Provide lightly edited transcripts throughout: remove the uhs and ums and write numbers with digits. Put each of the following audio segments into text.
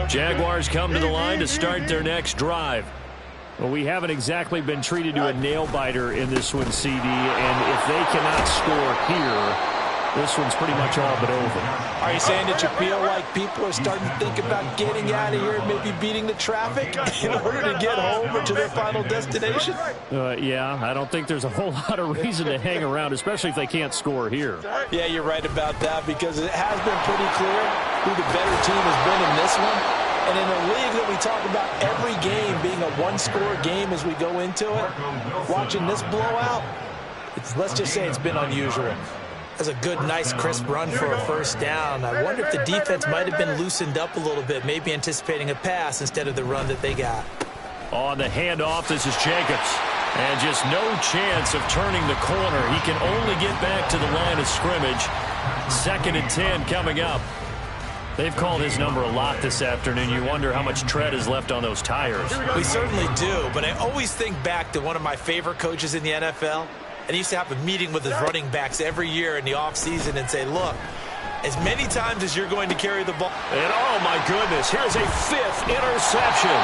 Jaguars come to the line to start their next drive. Well, we haven't exactly been treated to a nail-biter in this one, CD, and if they cannot score here, this one's pretty much all but over. Are you saying that you feel like people are starting to think about getting out of here and maybe beating the traffic in order to get home or to their final destination? Yeah, I don't think there's a whole lot of reason to hang around, especially if they can't score here. Yeah, you're right about that, because it has been pretty clear who the better team has been in this one. And in a league that we talk about every game being a one-score game as we go into it, watching this blowout, let's just say it's been unusual. That's a good, nice, crisp run for a first down. I wonder if the defense might have been loosened up a little bit, maybe anticipating a pass instead of the run that they got. On the handoff, this is Jacobs. And just no chance of turning the corner. He can only get back to the line of scrimmage. 2nd and 10 coming up. They've called his number a lot this afternoon. You wonder how much tread is left on those tires. We certainly do, but I always think back to one of my favorite coaches in the NFL. And he used to have a meeting with his running backs every year in the offseason and say, look, as many times as you're going to carry the ball. And oh my goodness, here's a 5th interception.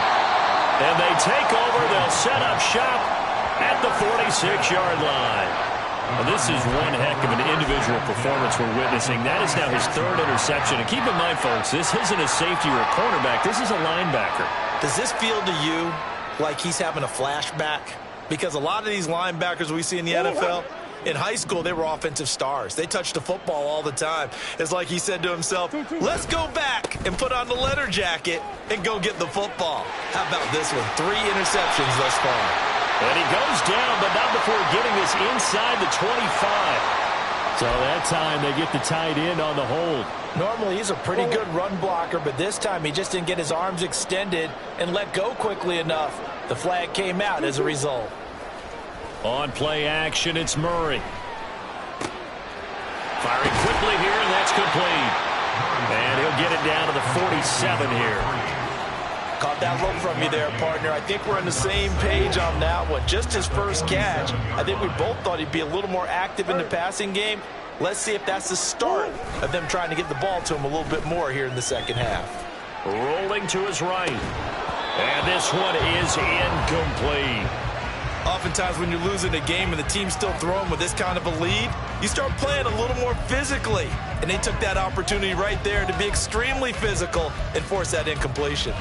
And they take over. They'll set up shop at the 46-yard line. Well, this is one heck of an individual performance we're witnessing. That is now his 3rd interception. And keep in mind, folks, this isn't a safety or a cornerback. This is a linebacker. Does this feel to you like he's having a flashback? Because a lot of these linebackers we see in the NFL, in high school, they were offensive stars. They touched the football all the time. It's like he said to himself, let's go back and put on the leather jacket and go get the football. How about this one? 3 interceptions thus far. And he goes down, but not before getting this inside the 25. So that time they get the tight end on the hold. Normally he's a pretty good run blocker, but this time he just didn't get his arms extended and let go quickly enough. The flag came out as a result. On play action, it's Murray. Firing quickly here, and that's complete. And he'll get it down to the 47 here. Caught that look from you there, partner. I think we're on the same page on that one. Just his first catch. I think we both thought he'd be a little more active in the passing game. Let's see if that's the start of them trying to get the ball to him a little bit more here in the second half. Rolling to his right. And this one is incomplete. Oftentimes when you're losing a game and the team's still throwing with this kind of a lead, you start playing a little more physically. And they took that opportunity right there to be extremely physical and force that incompletion.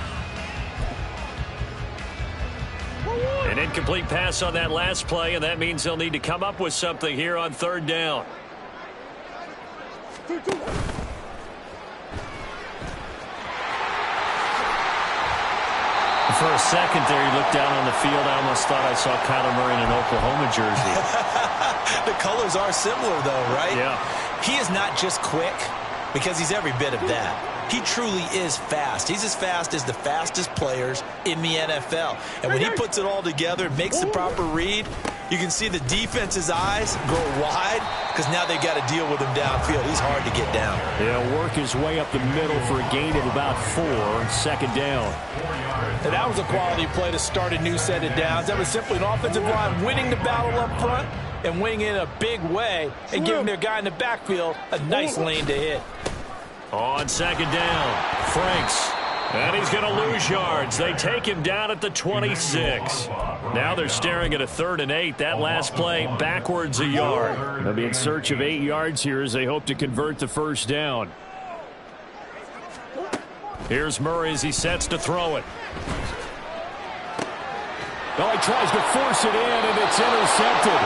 An incomplete pass on that last play, and that means they'll need to come up with something here on 3rd down. For a second there, you looked down on the field. I almost thought I saw Kyler Murray in an Oklahoma jersey. The colors are similar, though, right? Yeah. He is not just quick, because he's every bit of that. He truly is fast. He's as fast as the fastest players in the NFL. And when he puts it all together, makes the proper read, you can see the defense's eyes grow wide because now they've got to deal with him downfield. He's hard to get down. Yeah, work his way up the middle for a gain of about 4, 2nd down. And that was a quality play to start a new set of downs. That was simply an offensive line winning the battle up front and winning in a big way and giving their guy in the backfield a nice lane to hit. On 2nd down, Franks. And he's going to lose yards. They take him down at the 26. Now they're staring at a 3rd and 8. That last play backwards a yard. They'll be in search of 8 yards here as they hope to convert the first down. Here's Murray as he sets to throw it. Oh, he tries to force it in, and it's intercepted.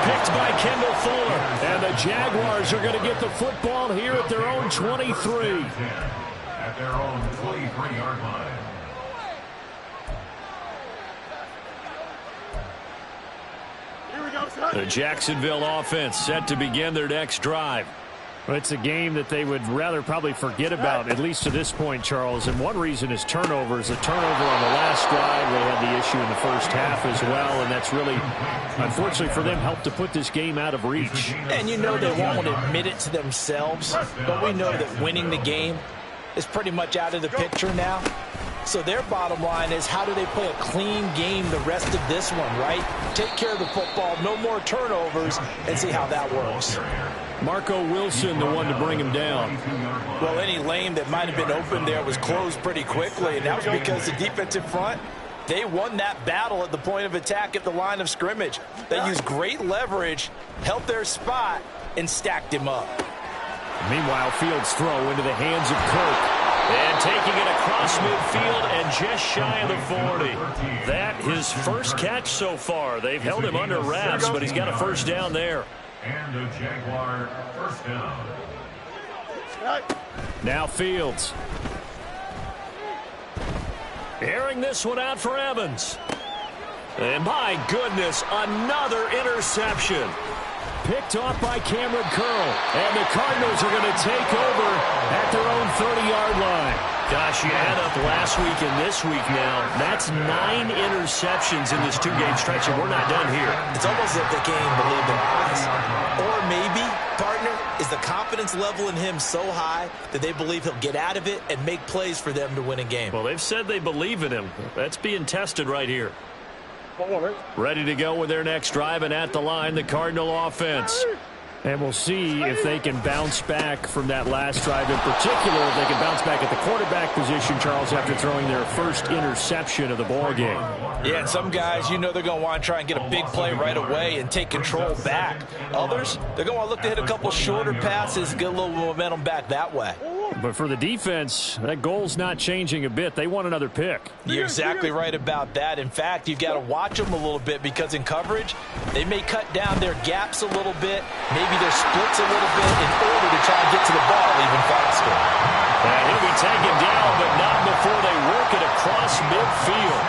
Picked by Kendall Fuller. And the Jaguars are going to get the football here at their own 23. At their own 23-yard line. The Jacksonville offense set to begin their next drive. Well, it's a game that they would rather probably forget about, at least to this point, Charles. And one reason is turnovers. A turnover on the last drive. They had the issue in the first half as well, and that's really, unfortunately for them, helped to put this game out of reach. And you know they won't want to admit it to themselves, but we know that winning the game is pretty much out of the picture now. So their bottom line is, how do they play a clean game the rest of this one, right? Take care of the football, no more turnovers, and see how that works. Marco Wilson, the one to bring him down. Well, any lane that might have been open there was closed pretty quickly, and that was because the defensive front, they won that battle at the point of attack at the line of scrimmage. They used great leverage, held their spot, and stacked him up. Meanwhile, Fields' throw into the hands of Kirk. And taking it across midfield and just shy of the 40. That his first catch so far. They've held him under wraps, but he's got a first down there. And a Jaguar first down. Now Fields. Airing this one out for Evans. And my goodness, another interception. Picked off by Cameron Curl. And the Cardinals are going to take over at their own 30-yard line. Gosh, you add up last week and this week now. That's 9 interceptions in this two-game stretch, and we're not done here. It's almost as if they can't even believe their eyes. Or maybe, partner, is the confidence level in him so high that they believe he'll get out of it and make plays for them to win a game. Well, they've said they believe in him. That's being tested right here. Ready to go with their next drive, and at the line, the Cardinal offense. And we'll see if they can bounce back from that last drive in particular, if they can bounce back at the quarterback position, Charles, after throwing their first interception of the ball game. Yeah, and some guys, you know they're going to want to try and get a big play right away and take control back. Others, they're going to want to look to hit a couple shorter passes, get a little momentum back that way. But for the defense, that goal's not changing a bit. They want another pick. You're exactly right about that. In fact, you've got to watch them a little bit because in coverage, they may cut down their gaps a little bit, maybe their splits a little bit in order to try and get to the ball even faster. And he'll be taken down, but not before they work it across midfield.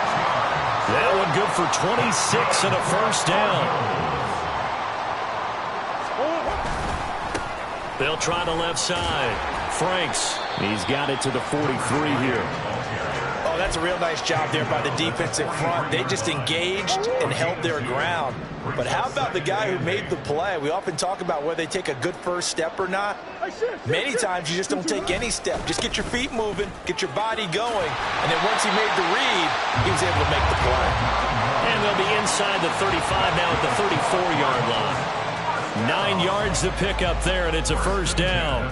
That one good for 26 and a first down. They'll try the left side. Franks, he's got it to the 43 here. Oh, that's a real nice job there by the defensive front. They just engaged and held their ground. But how about the guy who made the play? We often talk about whether they take a good first step or not. Many times you just don't take any step. Just get your feet moving, get your body going, and then once he made the read, he was able to make the play. And they'll be inside the 35 now at the 34-yard line. 9 yards to pick up there, and it's a first down.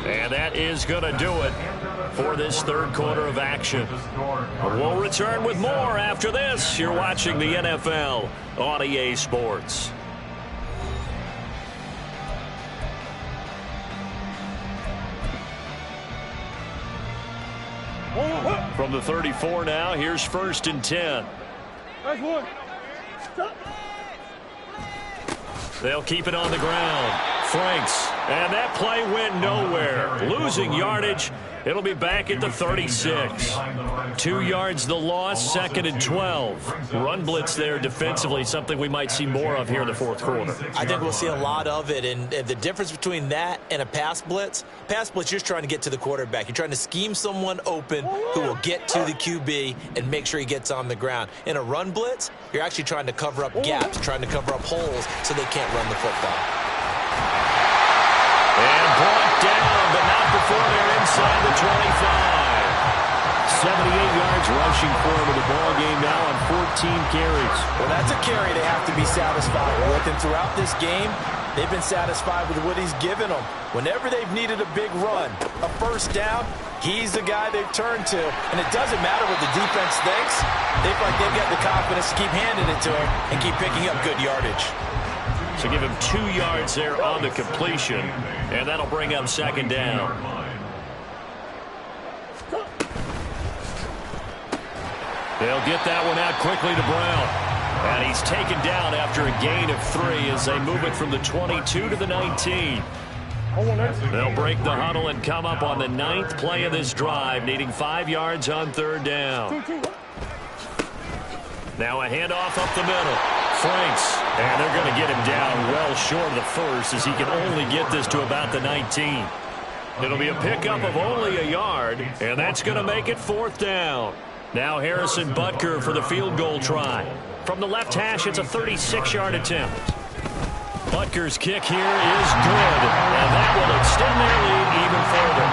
And that is going to do it for this third quarter of action. We'll return with more after this. You're watching the NFL on EA Sports. From the 34 now, here's 1st and 10. Nice one. They'll keep it on the ground. Franks. And that play went nowhere. Losing yardage. It'll be back at the 36. 2 yards the loss, 2nd and 12. Run blitz there defensively, something we might see more of here in the fourth quarter. I think we'll see a lot of it, and the difference between that and a pass blitz, you're just trying to get to the quarterback. You're trying to scheme someone open who will get to the QB and make sure he gets on the ground. In a run blitz, you're actually trying to cover up gaps, trying to cover up holes so they can't run the football. And brought down, but not before they're inside the 25. 78 yards rushing for him in the ball game now on 14 carries. Well, that's a carry they have to be satisfied with. And throughout this game, they've been satisfied with what he's given them. Whenever they've needed a big run, a first down, he's the guy they've turned to. And it doesn't matter what the defense thinks. They feel like they've got the confidence to keep handing it to him and keep picking up good yardage. So give him 2 yards there on the completion, and that'll bring up 2nd down. They'll get that one out quickly to Brown. And he's taken down after a gain of 3 as they move it from the 22 to the 19. They'll break the huddle and come up on the 9th play of this drive, needing 5 yards on 3rd down. Now a handoff up the middle. Franks, and they're going to get him down well short of the first as he can only get this to about the 19. It'll be a pickup of only a yard, and that's going to make it 4th down. Now Harrison Butker for the field goal try. From the left hash, it's a 36-yard attempt. Butker's kick here is good, and that will extend their lead even further.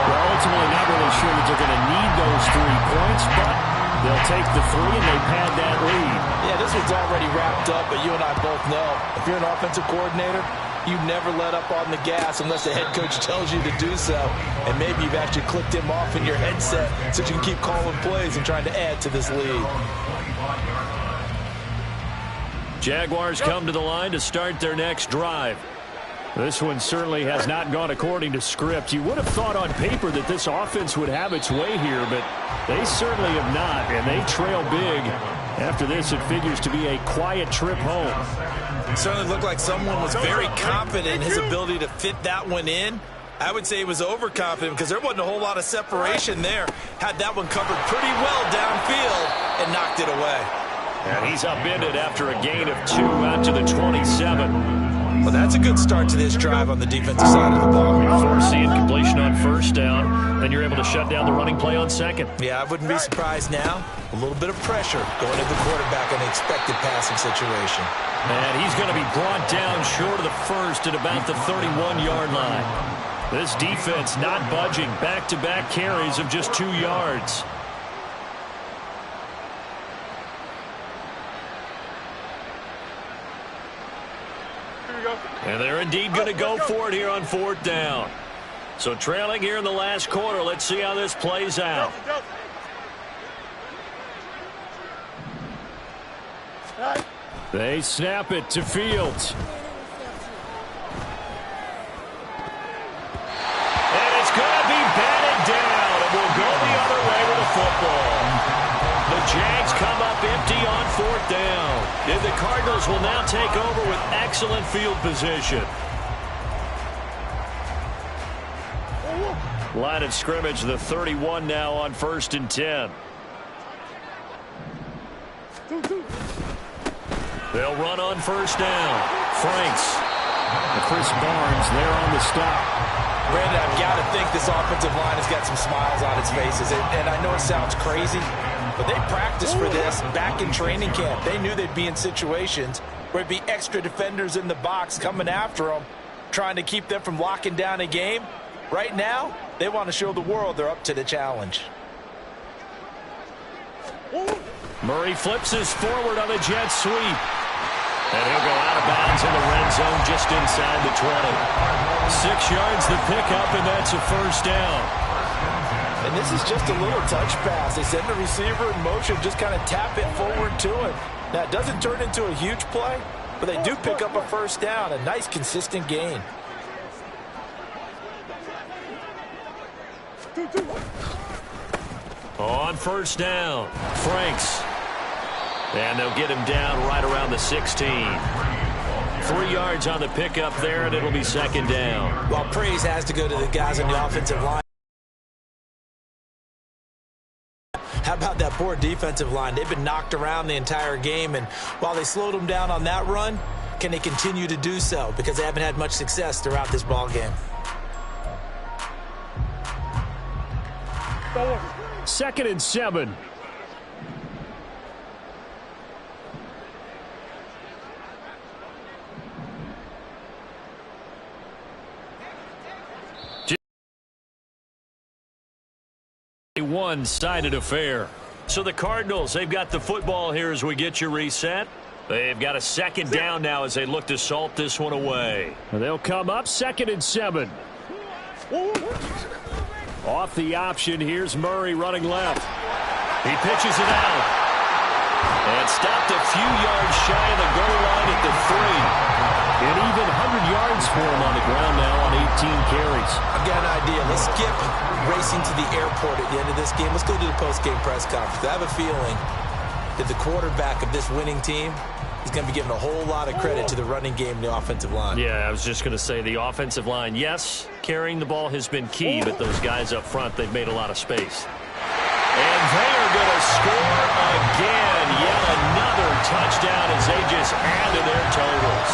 We're ultimately not really sure that they're going to need those 3 points, but They'll take the three, and they've had that lead. Yeah, this one's already wrapped up, but you and I both know if you're an offensive coordinator, you never let up on the gas unless the head coach tells you to do so. And maybe you've actually clicked him off in your headset so you can keep calling plays and trying to add to this lead. Jaguars come to the line to start their next drive. This one certainly has not gone according to script. You would have thought on paper that this offense would have its way here, but they certainly have not, and they trail big. After this, it figures to be a quiet trip home. It certainly looked like someone was very confident in his ability to fit that one in. I would say he was overconfident because there wasn't a whole lot of separation there. Had that one covered pretty well downfield and knocked it away. And he's upended after a gain of 2 out to the 27. Well, that's a good start to this drive on the defensive side of the ball. Force the incompletion on first down, then you're able to shut down the running play on second. Yeah, I wouldn't be surprised now. A little bit of pressure going at the quarterback in the expected passing situation. And he's going to be brought down short of the first at about the 31-yard line. This defense not budging. Back-to-back carries of just 2 yards. And they're indeed going to go for it here on 4th down. So trailing here in the last quarter. Let's see how this plays out. They snap it to Fields. And it's going to be batted down. And we'll go the other way with the football. The Jags come up empty on 4th down. And the Cardinals will now take over with excellent field position. Line of scrimmage, the 31 now on 1st and 10. They'll run on 1st down. Franks. Chris Barnes there on the stop. Brandon, I've got to think this offensive line has got some smiles on its faces. And I know it sounds crazy, but they practiced for this back in training camp. They knew they'd be in situations where it'd be extra defenders in the box coming after them, trying to keep them from locking down a game. Right now, they want to show the world they're up to the challenge. Murray flips his forward on a jet sweep. And he'll go out of bounds in the red zone just inside the 20. 6 yards the pickup, and that's a 1st down. And this is just a little touch pass. They send the receiver in motion, just kind of tap it forward to him. Now, it doesn't turn into a huge play, but they do pick up a 1st down. A nice, consistent gain. On 1st down, Franks. And they'll get him down right around the 16. 3 yards on the pickup there, and it'll be 2nd down. Well, praise has to go to the guys on the offensive line. How about that poor defensive line? They've been knocked around the entire game, and while they slowed them down on that run, can they continue to do so? Because they haven't had much success throughout this ball game. 2nd and 7. A one-sided affair. So the Cardinals, they've got the football here as we get you reset. They've got a 2nd down now as they look to salt this one away. They'll come up 2nd and 7. Off the option, here's Murray running left. He pitches it out. And stopped a few yards shy of the goal line at the 3. And even 100 yards for him on the ground now on 18 carries. I've got an idea. Let's skip racing to the airport at the end of this game. Let's go to the post-game press conference. I have a feeling that the quarterback of this winning team is going to be giving a whole lot of credit to the running game and the offensive line. Yeah, I was just going to say the offensive line, yes, carrying the ball has been key, but those guys up front, they've made a lot of space. And they are going to score again. Yet another touchdown as they just add to their totals.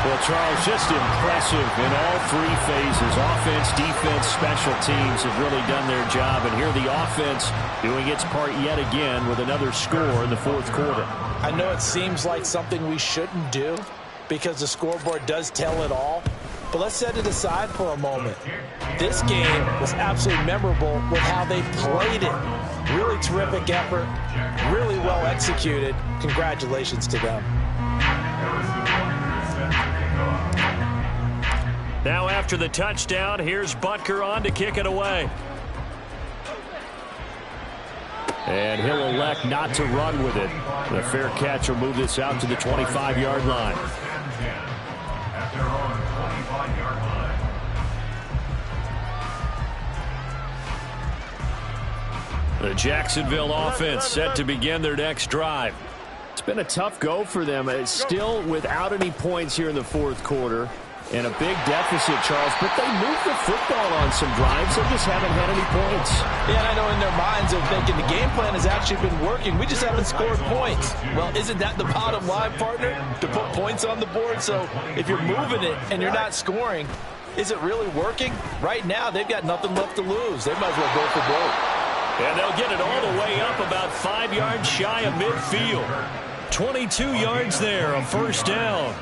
Well, Charles, just impressive in all 3 phases. Offense, defense, special teams have really done their job. And here the offense doing its part yet again with another score in the 4th quarter. I know it seems like something we shouldn't do because the scoreboard does tell it all. But let's set it aside for a moment. This game was absolutely memorable with how they played it. Really terrific effort, really well executed. Congratulations to them. Now after the touchdown, here's Butker on to kick it away. And he'll elect not to run with it. The fair catch will move this out to the 25-yard line. After on 25-yard line. The Jacksonville offense set to begin their next drive. It's been a tough go for them. It's still without any points here in the fourth quarter. And a big deficit, Charles, but they moved the football on some drives. They just haven't had any points. Yeah, and I know in their minds they're thinking the game plan has actually been working. We just haven't scored points. Well, isn't that the bottom line, partner? To put points on the board? So if you're moving it and you're not scoring, is it really working? Right now, they've got nothing left to lose. They might as well go for broke. And they'll get it all the way up about 5 yards shy of midfield. 22 yards there, a first down.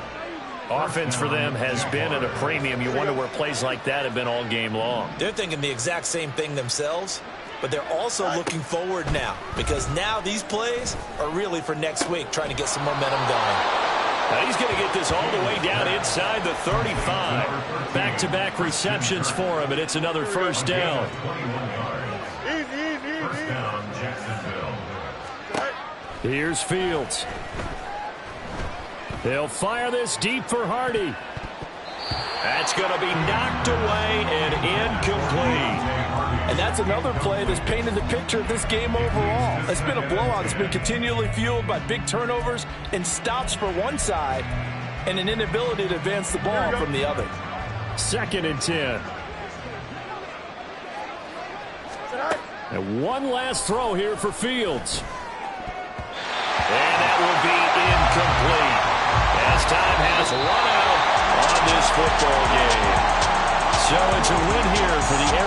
Offense for them has been at a premium. You wonder where plays like that have been all game long. They're thinking the exact same thing themselves, but they're also looking forward now because now these plays are really for next week, trying to get some momentum going. Now he's going to get this all the way down inside the 35. Back-to-back receptions for him, and it's another first down. First down, Jacksonville. Here's Fields. They'll fire this deep for Hardy. That's going to be knocked away and incomplete. And that's another play that's painted the picture of this game overall. It's been a blowout. It's been continually fueled by big turnovers and stops for one side and an inability to advance the ball from the other. 2nd and 10. And one last throw here for Fields. And that will be incomplete. As time has run out on this football game. So it's a win here for the Arizona.